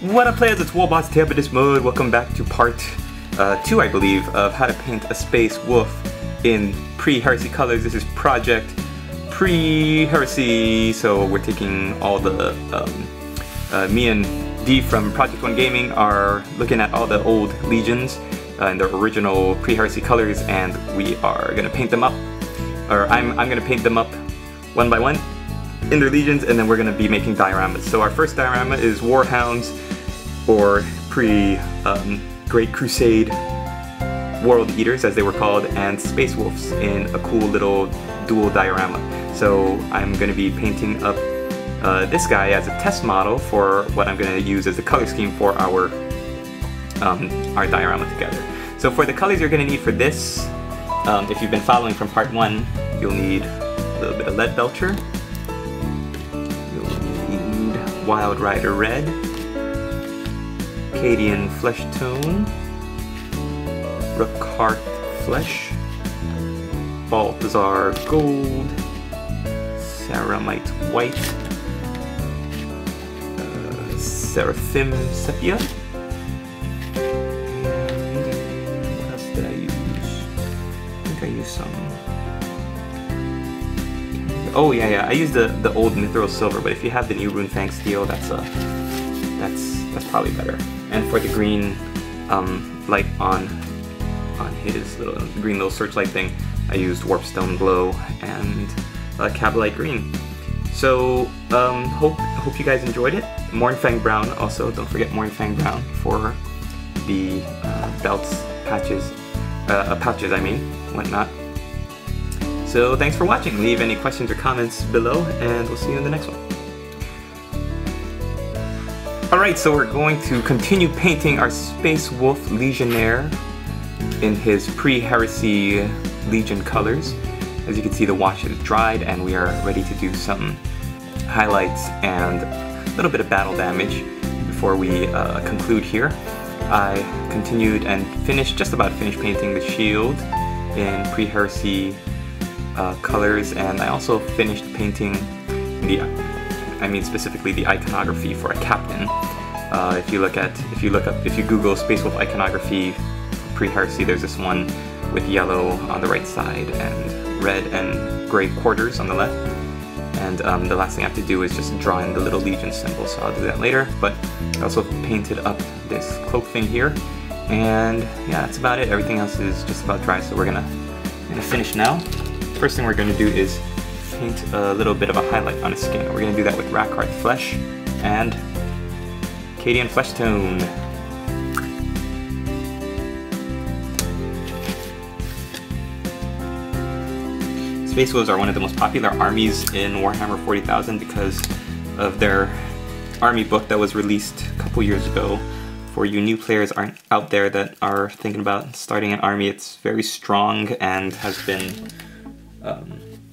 What up, players? It's Warbots Tampa this mode. Welcome back to part 2, I believe, of how to paint a space wolf in pre-Heresy colors. This is project pre-Heresy, so we're taking all the me and D from Project 1 Gaming are looking at all the old legions in their original pre-Heresy colors, and we are gonna paint them up, or I'm gonna paint them up one by one in their legions, and then we're gonna be making dioramas. So our first diorama is Warhounds, or Great Crusade World Eaters, as they were called, and Space Wolves in a cool little dual diorama. So I'm going to be painting up this guy as a test model for what I'm going to use as the color scheme for our diorama together. So for the colors you're going to need for this, if you've been following from part 1, you'll need a little bit of Lead Belcher, you'll need Wild Rider Red, Cadian Flesh Tone, Ricard Flesh, Balthazar Gold, Saramite White, Seraphim Sepia, and what else did I use? I think I used some. Oh yeah, I used the old Mithril Silver, but if you have the new Runefang Steel, that's probably better. And for the green light on his green little searchlight thing, I used Warpstone Glow and Cabalite Green. So hope you guys enjoyed it. Mornfang Brown also, don't forget Mornfang Brown for the belts, pouches I mean, whatnot. So thanks for watching. Leave any questions or comments below, and we'll see you in the next one. Alright, so we're going to continue painting our Space Wolf Legionnaire in his pre-Heresy Legion colors. As you can see, the wash is dried, and we are ready to do some highlights and a little bit of battle damage before we conclude here. I continued and just about finished painting the shield in pre-Heresy colors, and I also finished painting specifically the iconography for a captain. If you Google Space Wolf iconography pre-Heresy, there's this one with yellow on the right side and red and gray quarters on the left. And the last thing I have to do is just draw in the little Legion symbol, so I'll do that later. But I also painted up this cloak thing here, and yeah, that's about it. Everything else is just about dry, so we're gonna finish now. First thing we're gonna do is paint a little bit of a highlight on his skin. We're going to do that with Ricard Flesh and Cadian Flesh Tone. Space Wolves are one of the most popular armies in Warhammer 40,000 because of their army book that was released a couple years ago. For you new players out there that are thinking about starting an army, it's very strong and has been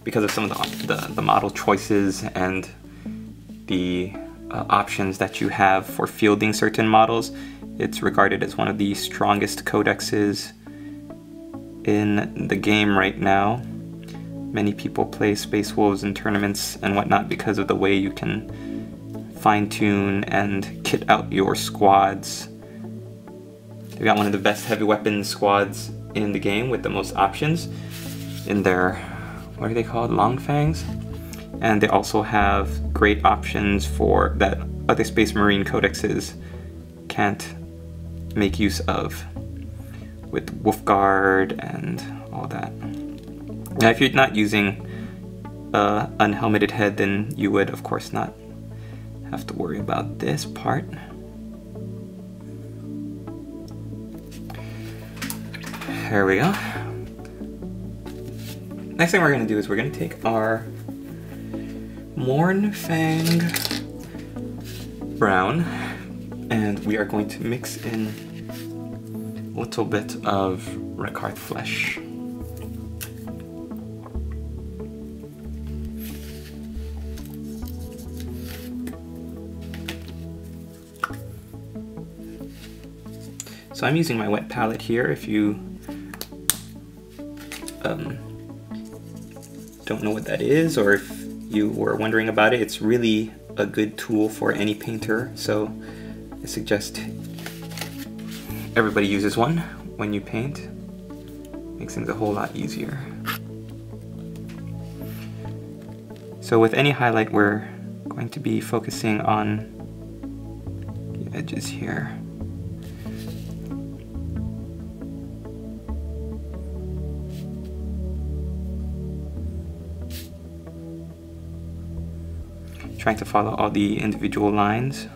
because of some of the model choices and the options that you have for fielding certain models, it's regarded as one of the strongest codexes in the game right now. Many people play Space Wolves in tournaments and whatnot because of the way you can fine-tune and kit out your squads. They've got one of the best heavy weapons squads in the game with the most options in their, what are they called? Long Fangs? And they also have great options for that other Space Marine codexes can't make use of, with Wolfguard and all that. Now, if you're not using unhelmeted head, then you would, of course, not have to worry about this part. There we go. Next thing we're going to do is we're going to take our Mornfang Brown, and we are going to mix in a little bit of Ricard Flesh. So I'm using my wet palette here. If you don't know what that is, or if you were wondering about it, it's really a good tool for any painter. So I suggest everybody uses one when you paint. Makes things a whole lot easier. So with any highlight, we're going to be focusing on the edges here. Trying to follow all the individual lines.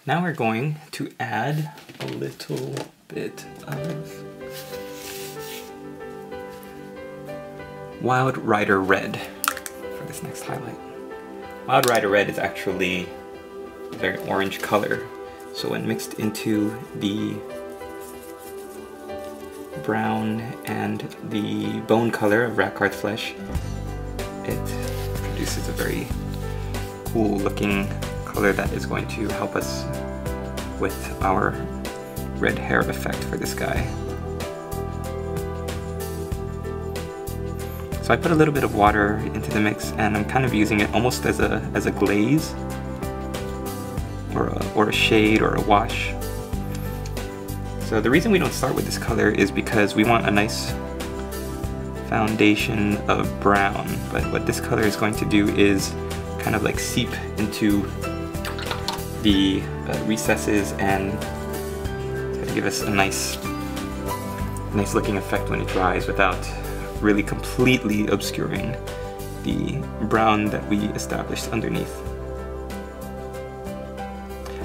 Now we're going to add a little bit of Wild Rider Red for this next highlight. Wild Rider Red is actually a very orange color, so when mixed into the brown and the bone color of Rakarth's flesh, it produces a very cool looking color that is going to help us with our red hair effect for this guy. So I put a little bit of water into the mix, and I'm kind of using it almost as a glaze or a shade or a wash. So the reason we don't start with this color is because we want a nice foundation of brown, but what this color is going to do is kind of like seep into the recesses and give us a nice looking effect when it dries without really completely obscuring the brown that we established underneath.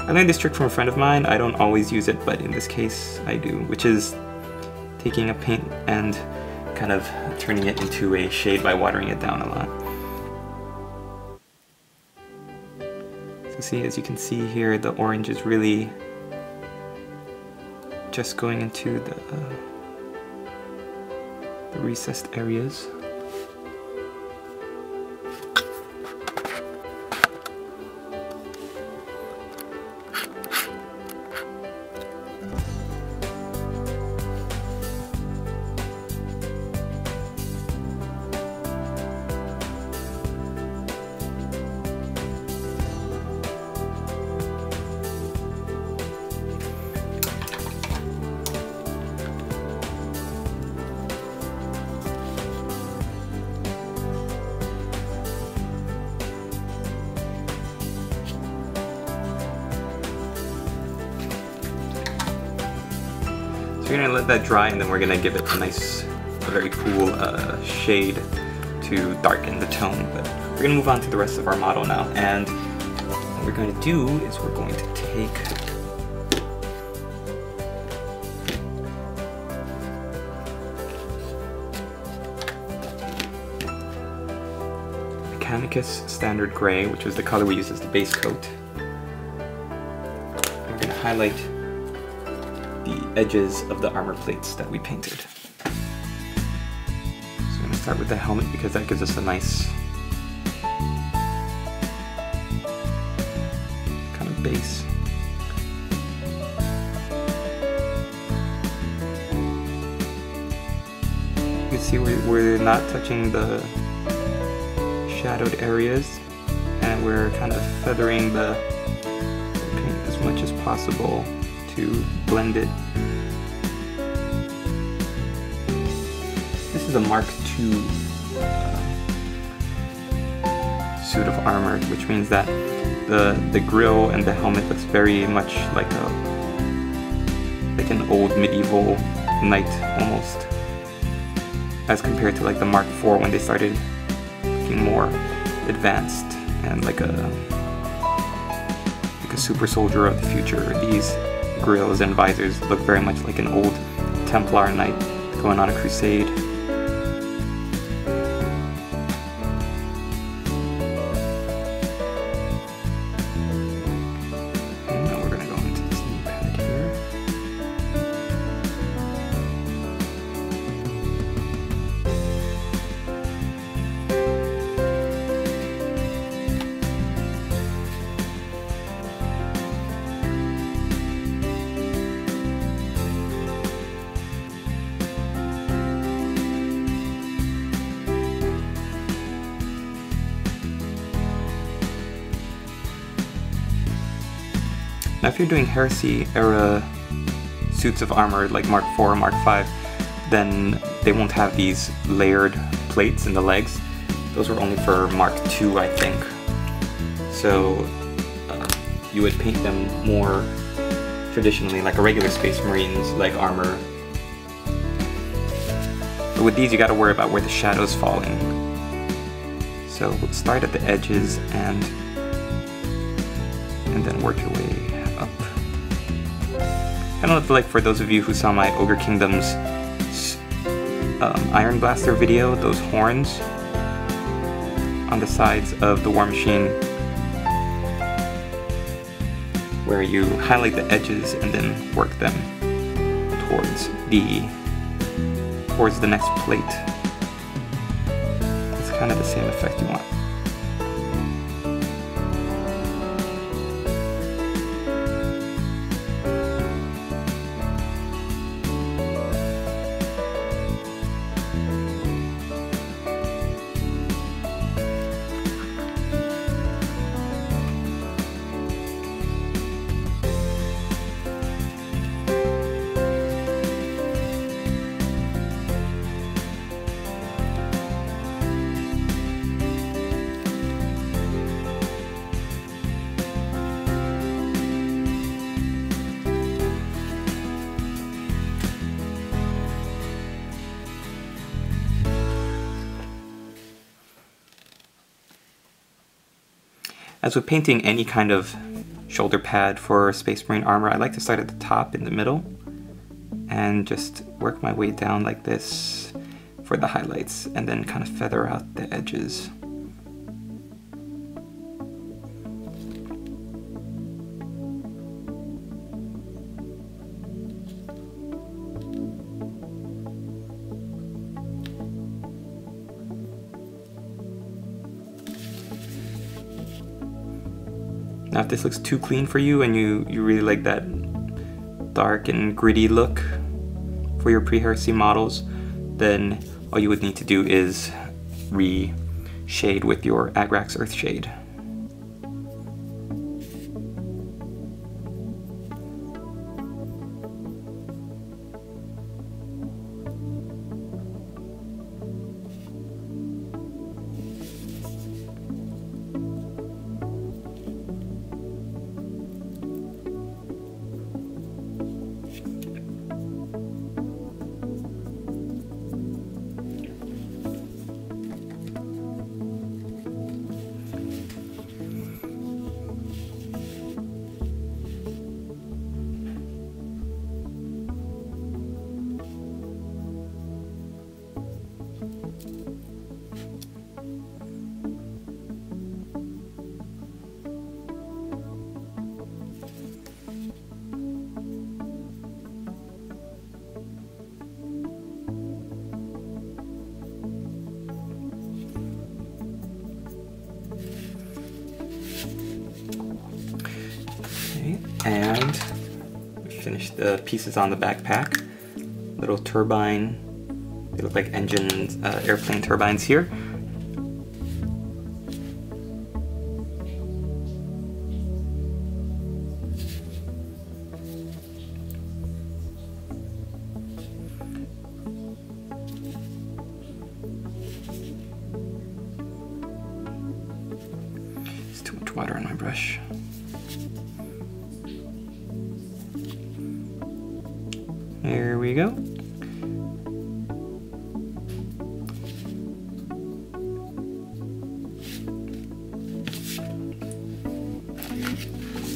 I learned this trick from a friend of mine. I don't always use it, but in this case I do, which is taking a paint and kind of turning it into a shade by watering it down a lot. So see, as you can see here, the orange is really just going into the recessed areas. So we're gonna let that dry, and then we're gonna give it a nice, very cool shade to darken the tone. But we're gonna move on to the rest of our model now, and what we're going to do is we're going to take Mechanicus Standard Gray, which was the color we used as the base coat. And we're gonna highlight the edges of the armor plates that we painted. So I'm going to start with the helmet because that gives us a nice kind of base. You can see we're not touching the shadowed areas, and we're kind of feathering the paint as much as possible to blend it. This is a Mark II suit of armor, which means that the grill and the helmet looks very much like an old medieval knight almost, as compared to like the Mark IV when they started looking more advanced and like a like a super soldier of the future. These grills and visors look very much like an old Templar knight going on a crusade. And now we're going to go into this knee pad here. Now if you're doing Heresy era suits of armor like Mark IV or Mark V, then they won't have these layered plates in the legs. Those were only for Mark II, I think. So you would paint them more traditionally like a regular Space Marine's like armor. But with these you gotta worry about where the shadow's falling. So we'll start at the edges and then work your way up. Kind of like for those of you who saw my Ogre Kingdoms Iron Blaster video, those horns on the sides of the War Machine, where you highlight the edges and then work them towards the next plate. It's kind of the same effect you want. As with painting any kind of shoulder pad for Space Marine armor, I like to start at the top in the middle and just work my way down like this for the highlights and then kind of feather out the edges. Now if this looks too clean for you and you really like that dark and gritty look for your pre-Heresy models, then all you would need to do is re-shade with your Agrax Earthshade. And finish the pieces on the backpack. Little turbine, they look like engines, airplane turbines here. There's too much water on my brush. There we go.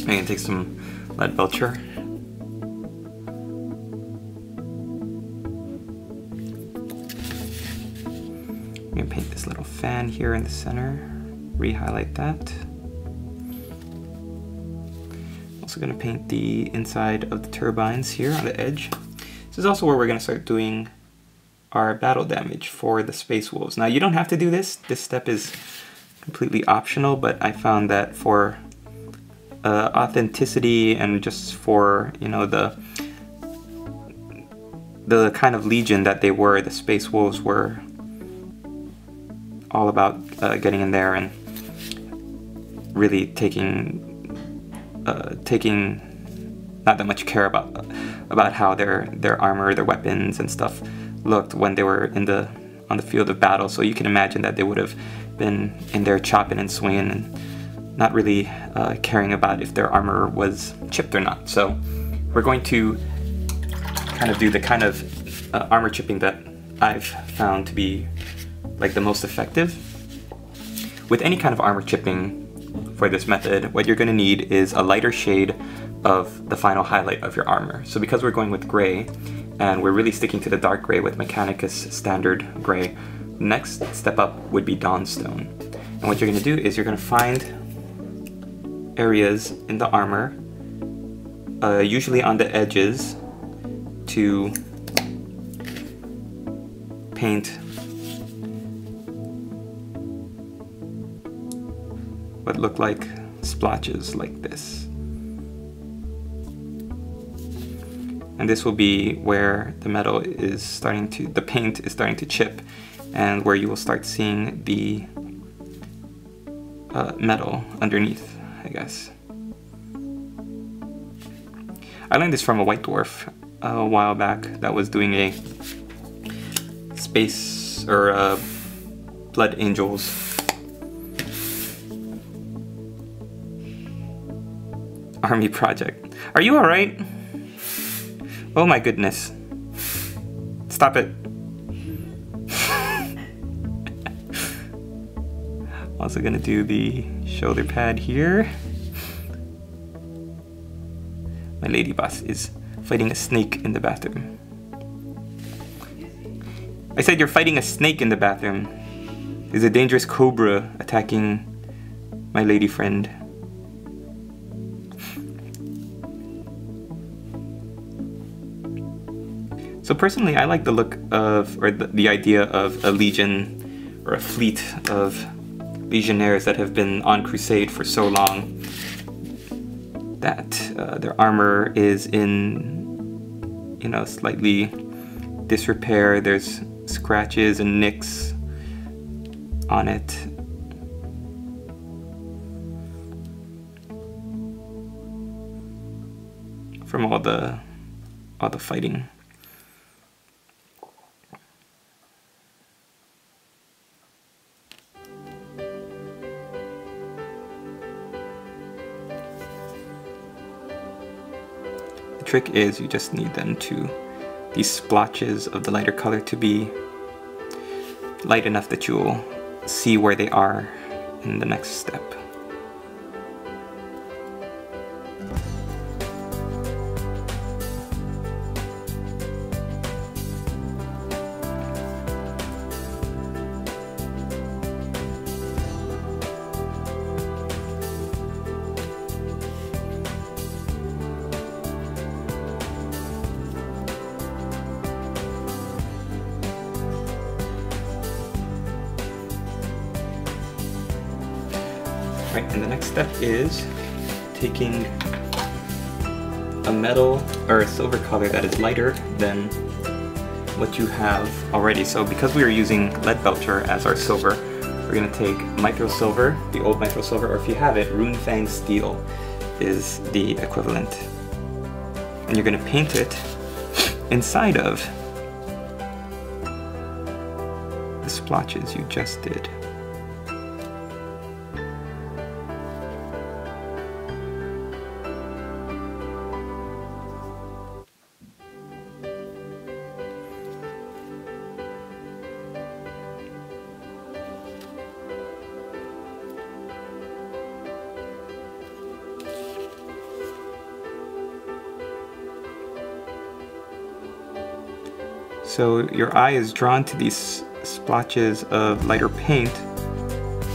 I'm gonna take some lead belcher. I'm gonna paint this little fan here in the center, re-highlight that. Also gonna paint the inside of the turbines here on the edge. This is also where we're gonna start doing our battle damage for the Space Wolves. Now you don't have to do this. This step is completely optional, but I found that for authenticity and just for, you know, the kind of legion that they were, the Space Wolves were all about getting in there and really taking not that much care about how their armor, their weapons and stuff looked when they were on the field of battle. So you can imagine that they would have been in there chopping and swinging and not really caring about if their armor was chipped or not. So we're going to kind of do the kind of armor chipping that I've found to be like the most effective. With any kind of armor chipping for this method, what you're going to need is a lighter shade of the final highlight of your armor. So because we're going with gray, and we're really sticking to the dark gray with Mechanicus standard gray, next step up would be Dawnstone. And what you're going to do is you're going to find areas in the armor, usually on the edges, to paint what look like splotches like this. And this will be where the metal is starting to, the paint is starting to chip, and where you will start seeing the metal underneath, I guess. I learned this from a white dwarf a while back that was doing a space or Blood Angels army project. Are you alright? Oh my goodness. Stop it. Also gonna do the shoulder pad here. My lady boss is fighting a snake in the bathroom. I said you're fighting a snake in the bathroom. There's a dangerous cobra attacking my lady friend. So personally, I like the look of, or the idea of a legion or a fleet of legionnaires that have been on crusade for so long that their armor is in, you know, slightly disrepair. There's scratches and nicks on it. From all the fighting. Trick is you just need them to, these splotches of the lighter color to be light enough that you'll see where they are in the next step. Right, and the next step is taking a metal or a silver color that is lighter than what you have already. So because we are using lead belcher as our silver, we're going to take Mithril Silver, the old Mithril Silver, or if you have it, Runefang Steel is the equivalent. And you're going to paint it inside of the splotches you just did. So your eye is drawn to these splotches of lighter paint,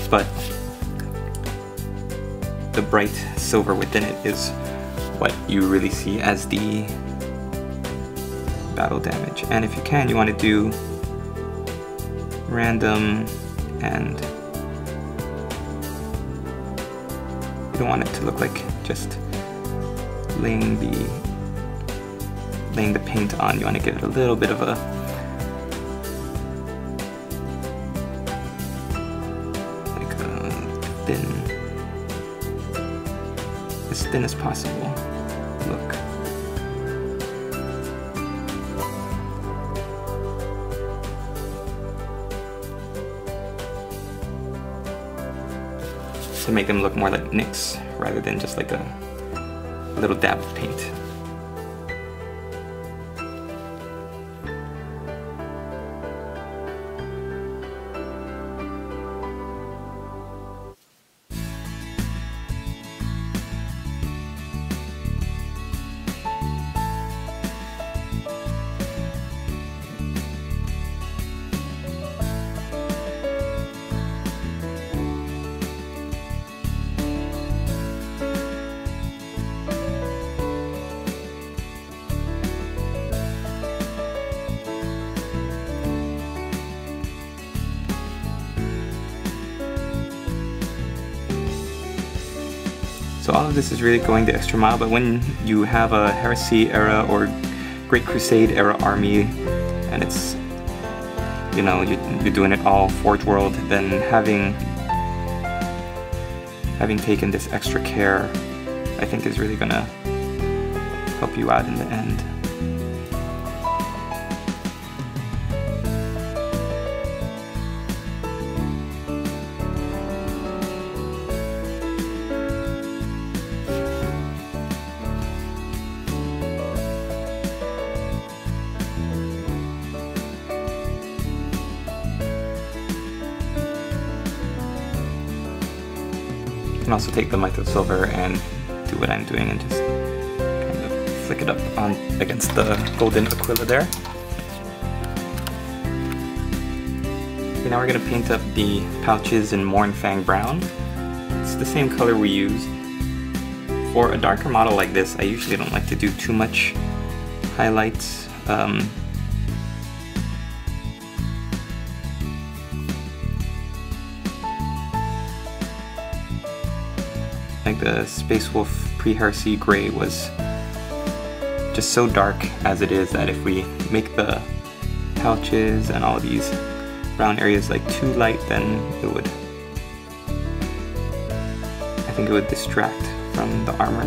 but the bright silver within it is what you really see as the battle damage. And if you can, you want to do random, and you don't want it to look like just laying the paint on. You want to give it a little bit of a as thin as possible look. To make them look more like nicks rather than just like a little dab of paint. So all of this is really going the extra mile, but when you have a Heresy era or Great Crusade era army, and it's, you know, you're doing it all Forge World, then having taken this extra care, I think is really gonna help you out in the end. You can also take the Untitled Silver and do what I'm doing and just kind of flick it up on against the golden Aquila there. Okay, now we're going to paint up the pouches in Mournfang Brown. It's the same color we use. For a darker model like this, I usually don't like to do too much highlights. Like the Space Wolf pre-Heresy gray was just so dark as it is that if we make the pouches and all these brown areas like too light, then it would, I think it would distract from the armor.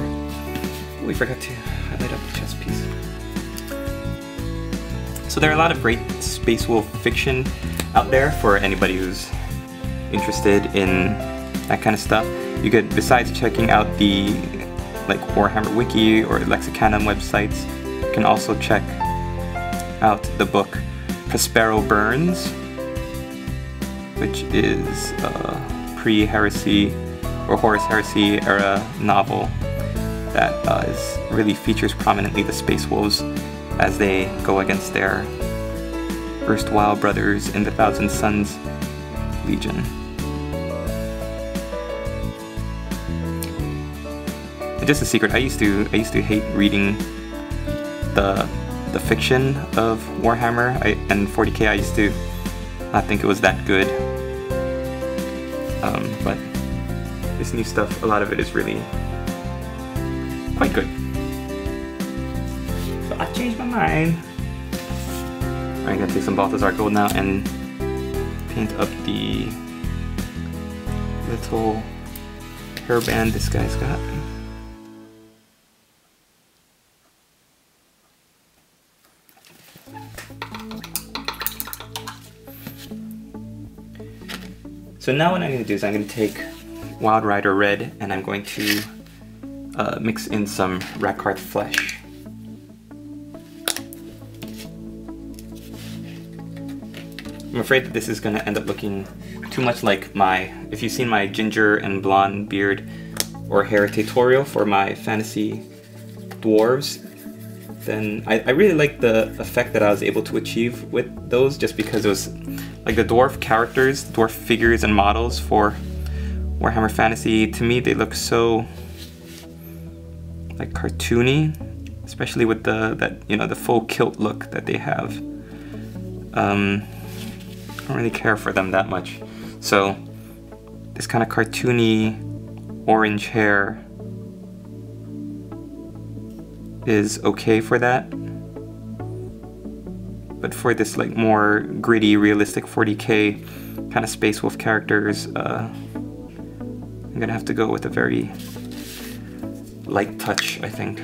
We forgot to highlight up the chest piece. So there are a lot of great Space Wolf fiction out there for anybody who's interested in that kind of stuff. You could, besides checking out the like Warhammer Wiki or Lexicanum websites, you can also check out the book Prospero Burns, which is a pre-Heresy or Horus Heresy era novel that really features prominently the Space Wolves as they go against their erstwhile brothers in the Thousand Sons Legion. Just a secret, I used to hate reading the fiction of Warhammer and 40k. I used to not think it was that good, but this new stuff, a lot of it is really quite good. So I changed my mind. I'm gonna take some Balthazar Gold now and paint up the little hairband this guy's got. So now what I'm going to do is I'm going to take Wild Rider Red and I'm going to mix in some Rackhearth Flesh. I'm afraid that this is going to end up looking too much like if you've seen my ginger and blonde beard or hair tutorial for my fantasy dwarves, then I really like the effect that I was able to achieve with those, just because it was like the dwarf characters, dwarf figures and models for Warhammer Fantasy. To me, they look so like cartoony, especially with the full kilt look that they have. I don't really care for them that much. So this kind of cartoony orange hair is okay for that. But for this like more gritty, realistic 40k kind of Space Wolf characters, I'm gonna have to go with a very light touch, I think.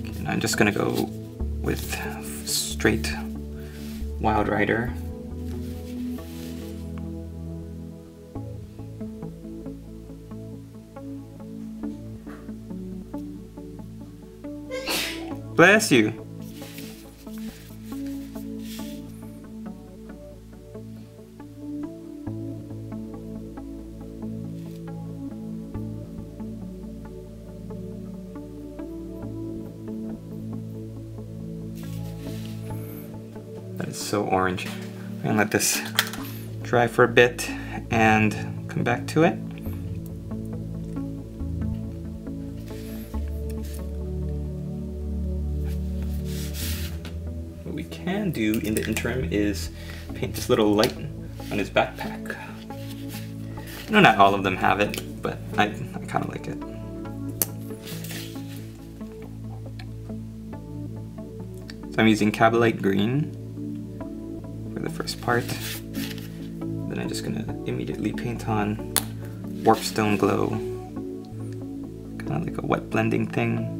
Okay, I'm just gonna go with straight Wild Rider. Bless you. That is so orange. I'm gonna let this dry for a bit and come back to it. What we can do in the interim is paint this little light on his backpack. No, not all of them have it, but I kind of like it. So I'm using Cabalite Green for the first part. Then I'm just gonna immediately paint on Warpstone Glow. Kind of like a wet blending thing.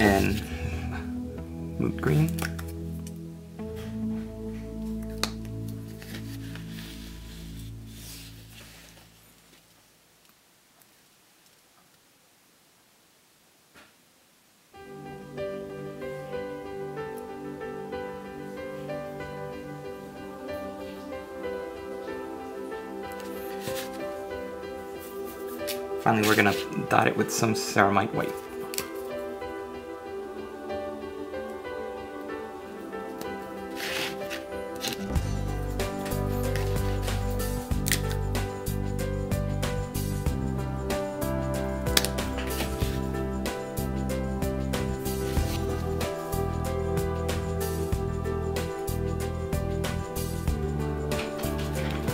And Moot Green. Finally, we're gonna dot it with some ceramite white.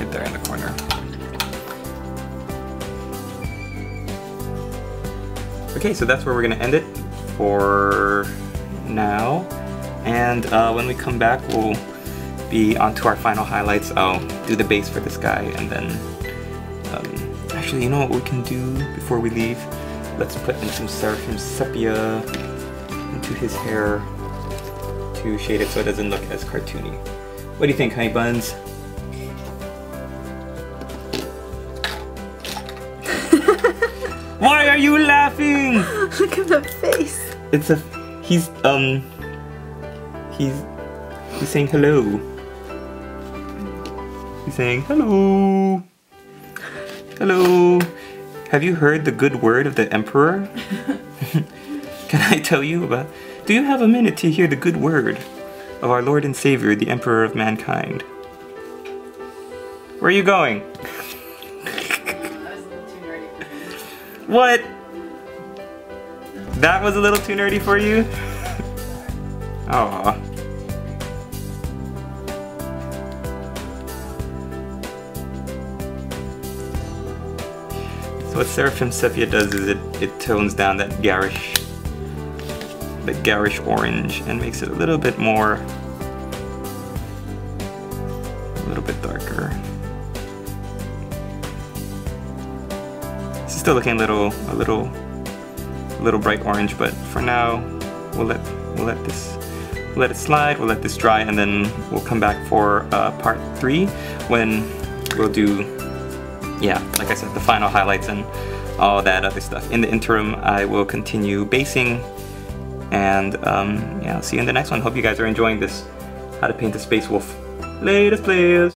Right there in the corner. Okay, so that's where we're gonna end it for now. And when we come back, we'll be on to our final highlights. I'll do the base for this guy, and then actually, you know what we can do before we leave? Let's put in some Seraphim Sepia into his hair to shade it so it doesn't look as cartoony. What do you think, Honey Buns? Why are you laughing? Look at the face. It's a he's saying hello. He's saying hello. Hello. Have you heard the good word of the Emperor? Can I tell you about? Do you have a minute to hear the good word of our Lord and Savior, the Emperor of mankind? Where are you going? What? That was a little too nerdy for you? Aww. So what Seraphim Sepia does is it tones down that garish orange and makes it a little bit darker. It's still looking a little bright orange, but for now we'll let it slide. We'll let this dry, and then we'll come back for part 3 when we'll do, yeah, like I said, the final highlights and all that other stuff. In the interim, I will continue basing And yeah, I'll see you in the next one. Hope you guys are enjoying this How to Paint a Space Wolf. Latest players!